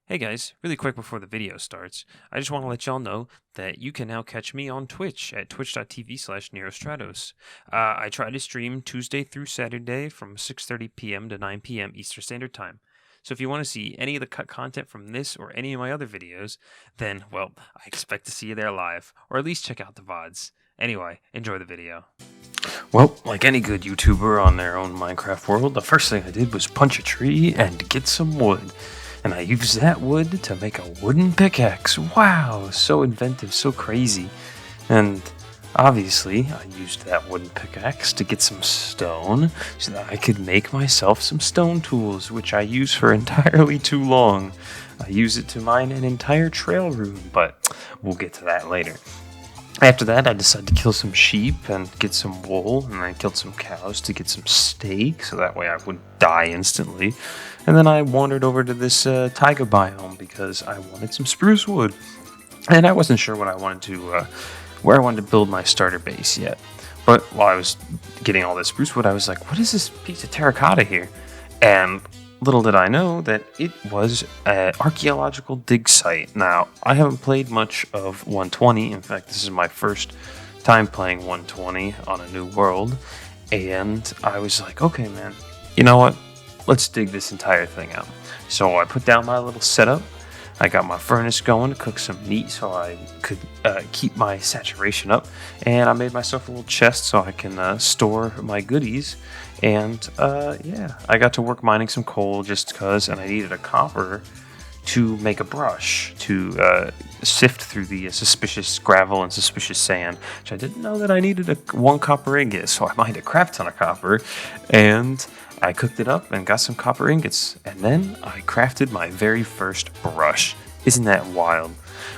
Hey guys, really quick before the video starts, I just want to let y'all know that you can now catch me on Twitch at twitch.tv/Nerostratos. I try to stream Tuesday through Saturday from 6:30 p.m. to 9 p.m. Eastern Standard Time. So if you want to see any of the cut content from this or any of my other videos, then, well, I expect to see you there live, or at least check out the VODs. Anyway, enjoy the video. Well, like any good YouTuber on their own Minecraft world, the first thing I did was punch a tree and get some wood. And I used that wood to make a wooden pickaxe. Wow, so inventive, so crazy. And obviously, I used that wooden pickaxe to get some stone so that I could make myself some stone tools, which I use for entirely too long. I use it to mine an entire trail room, but we'll get to that later. After that, I decided to kill some sheep and get some wool, and I killed some cows to get some steak, so that way I wouldn't die instantly. And then I wandered over to this taiga biome because I wanted some spruce wood, and I wasn't sure what I wanted to, where I wanted to build my starter base yet. But while I was getting all this spruce wood, I was like, "What is this piece of terracotta here?" And little did I know that it was an archaeological dig site. Now, I haven't played much of 120. In fact, this is my first time playing 120 on a new world. And I was like, okay, man, you know what? Let's dig this entire thing out. So I put down my little setup. I got my furnace going to cook some meat so I could keep my saturation up. And I made myself a little chest so I can store my goodies. And yeah, I got to work mining some coal just because, and I needed a copper to make a brush to sift through the suspicious gravel and suspicious sand, which I didn't know that I needed one copper ingot, so I mined a crap ton of copper, and I cooked it up and got some copper ingots, and then I crafted my very first brush. Isn't that wild?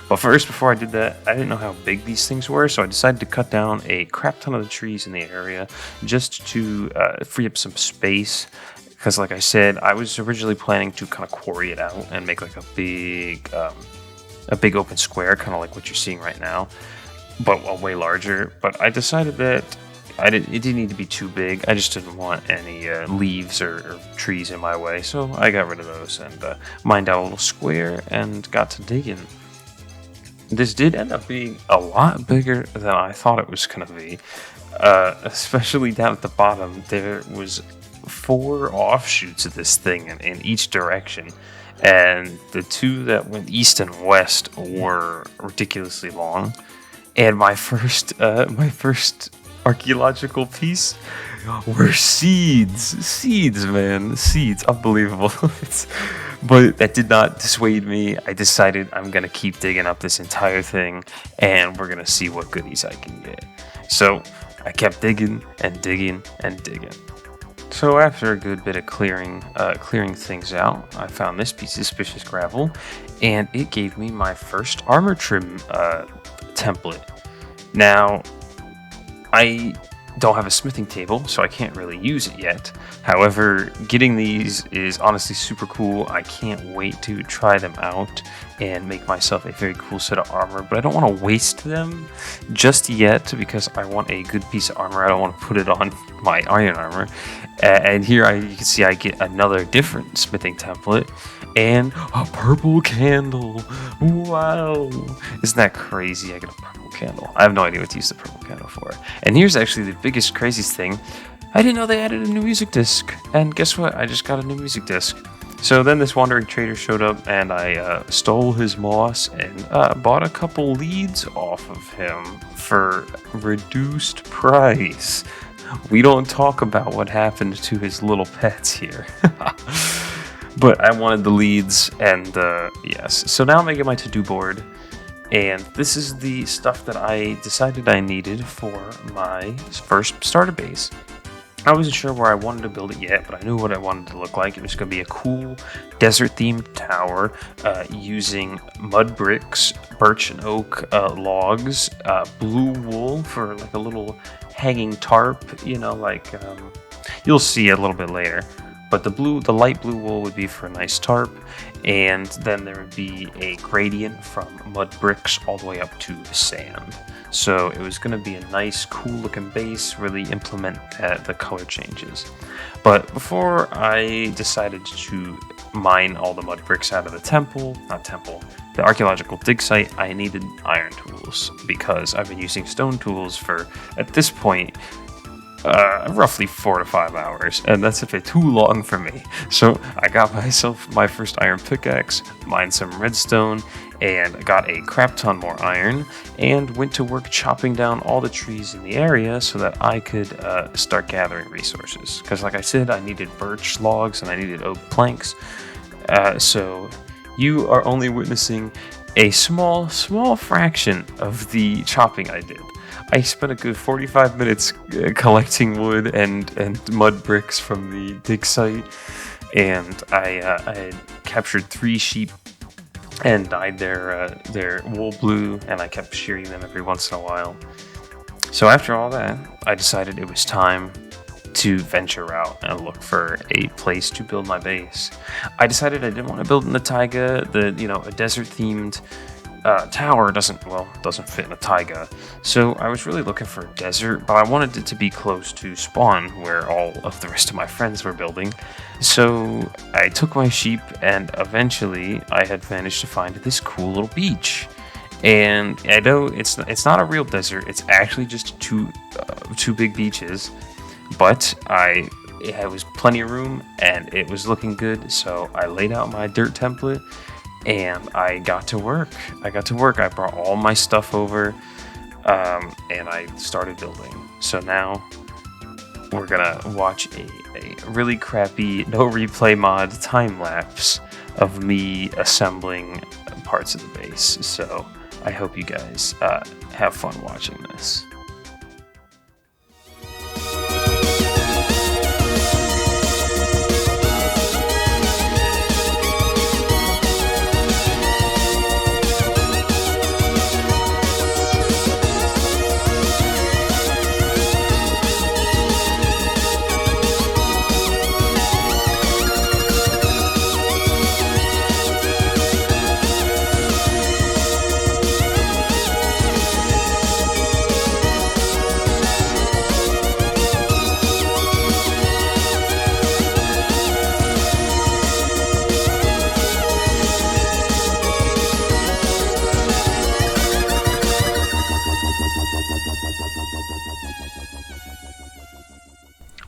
But first, before I did that, I didn't know how big these things were, so I decided to cut down a crap ton of the trees in the area just to free up some space. Because, like I said, I was originally planning to kind of quarry it out and make like a big open square, kind of like what you're seeing right now, but way larger. But I decided that it didn't need to be too big. I just didn't want any leaves or trees in my way, so I got rid of those and mined out a little square and got to digging. This did end up being a lot bigger than I thought it was going to be, especially down at the bottom. There was 4 offshoots of this thing in each direction, and the 2 that went east and west were ridiculously long. And my first archaeological piece were seeds, man, seeds, unbelievable. But that did not dissuade me. I decided I'm gonna keep digging up this entire thing, and we're gonna see what goodies I can get. So I kept digging and digging and digging. So after a good bit of clearing things out, I found this piece of suspicious gravel, and it gave me my first armor trim template. Now, I don't have a smithing table, so I can't really use it yet. However, getting these is honestly super cool. I can't wait to try them out and make myself a very cool set of armor, but I don't want to waste them just yet because I want a good piece of armor. I don't want to put it on my iron armor. And here you can see I get another different smithing template and a purple candle. Wow, isn't that crazy? I get a purple candle. I have no idea what to use the purple candle for. And here's actually the biggest, craziest thing. I didn't know they added a new music disc. And guess what? I just got a new music disc. So then this wandering trader showed up, and I stole his moss and bought a couple leads off of him for reduced price. We don't talk about what happened to his little pets here. But I wanted the leads, and yes. So now I'm making my to-do board, and this is the stuff that I decided I needed for my first starter base. I wasn't sure where I wanted to build it yet, but I knew what I wanted to look like. It was going to be a cool desert-themed tower using mud bricks, birch and oak logs, blue wool for like a little hanging tarp, you'll see a little bit later. But the light blue wool would be for a nice tarp, and then there would be a gradient from mud bricks all the way up to sand. So it was going to be a nice, cool looking base, really implement the color changes. But before I decided to mine all the mud bricks out of the archaeological dig site, I needed iron tools because I've been using stone tools for, at this point, roughly 4 to 5 hours, and that's a bit too long for me. So I got myself my first iron pickaxe, mined some redstone, and got a crap ton more iron, and went to work chopping down all the trees in the area so that I could start gathering resources. Because like I said, I needed birch logs and I needed oak planks. So you are only witnessing a small fraction of the chopping I did. I spent a good 45 minutes collecting wood and mud bricks from the dig site, and I captured 3 sheep and dyed their wool blue, and I kept shearing them every once in a while. So after all that, I decided it was time to venture out and look for a place to build my base. I decided I didn't want to build in the taiga. A desert-themed tower doesn't fit in a taiga. So I was really looking for a desert, but I wanted it to be close to spawn, where all of the rest of my friends were building. So I took my sheep, and eventually I had managed to find this cool little beach. And I know it's not a real desert. It's actually just two big beaches, but it was plenty of room and it was looking good. So I laid out my dirt template and I got to work. I brought all my stuff over, and I started building. So now we're gonna watch a really crappy no replay mod time lapse of me assembling parts of the base. So I hope you guys have fun watching this.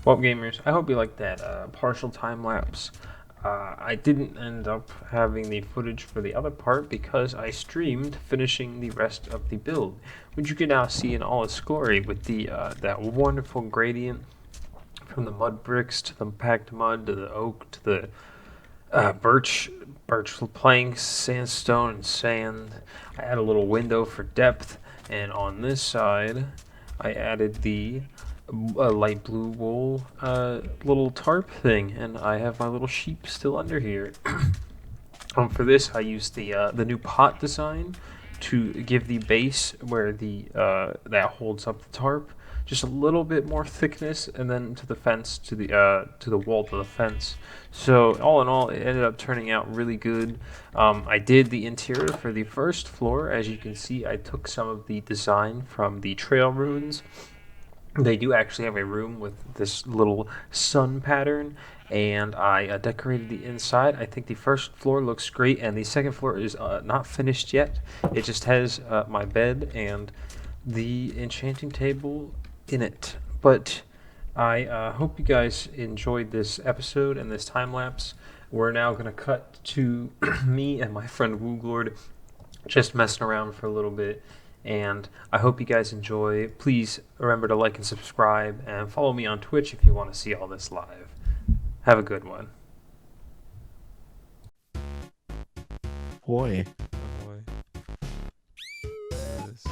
Well, gamers, I hope you liked that partial time lapse. I didn't end up having the footage for the other part because I streamed finishing the rest of the build, which you can now see in all its glory with the that wonderful gradient from the mud bricks to the packed mud to the oak to the birch planks, sandstone, and sand. I added a little window for depth, and on this side, I added the light blue wool little tarp thing, and I have my little sheep still under here. For this, I used the new pot design to give the base where the that holds up the tarp just a little bit more thickness, and then to the fence, to the wall to the fence. So all in all, it ended up turning out really good. I did the interior for the first floor. As you can see, I took some of the design from the trail runes. They do actually have a room with this little sun pattern, and I decorated the inside. I think the first floor looks great, and the second floor is not finished yet. It just has my bed and the enchanting table in it. But I hope you guys enjoyed this episode and this time lapse. We're now going to cut to me and my friend Wooglord just messing around for a little bit. And I hope you guys enjoy. Please remember to like and subscribe, and follow me on Twitch if you want to see all this live. Have a good one. Boy. Oh boy. Yes.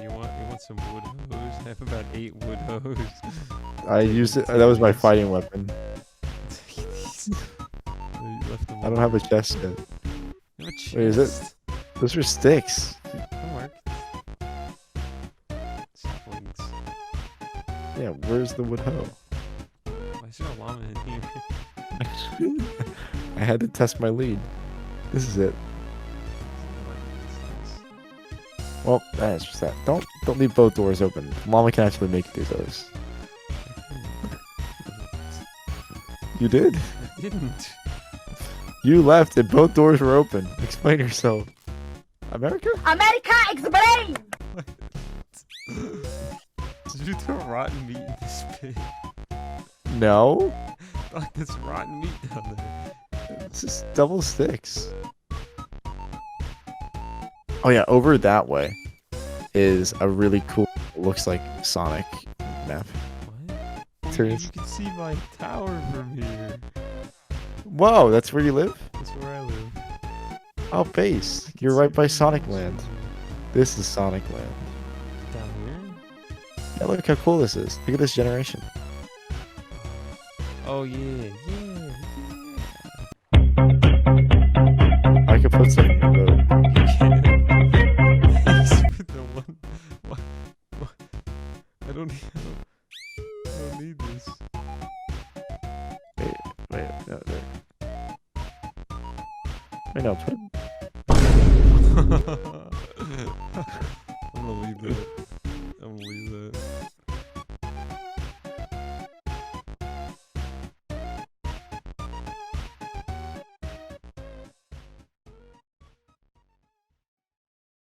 You want some wood hose? I have about 8 wood hose. I used it. That was my fighting weapon. I don't have a chest yet. Wait, is it? Those are sticks. Saplings. Yeah, where's the wood hoe? Why is there a llama in here? I had to test my lead. This is it. Well, that's just that. Don't leave both doors open. Llama can actually make it through those. You did? I didn't. You left and both doors were open. Explain yourself. America? America, explain! Did you throw rotten meat in this pit? No. Like this rotten meat down there. It's just double sticks. Oh yeah, over that way is a really cool, looks like Sonic map. What? Serious. You can see my tower from here. Whoa, that's where you live? That's where I live. Oh, base. You're right by Sonic Land. This is Sonic Land. Down here? Yeah, look how cool this is. Look at this generation. Oh yeah. I could put something in the boat. I don't need this. Wait, no, there. Wait, no, put. I'm gonna leave that.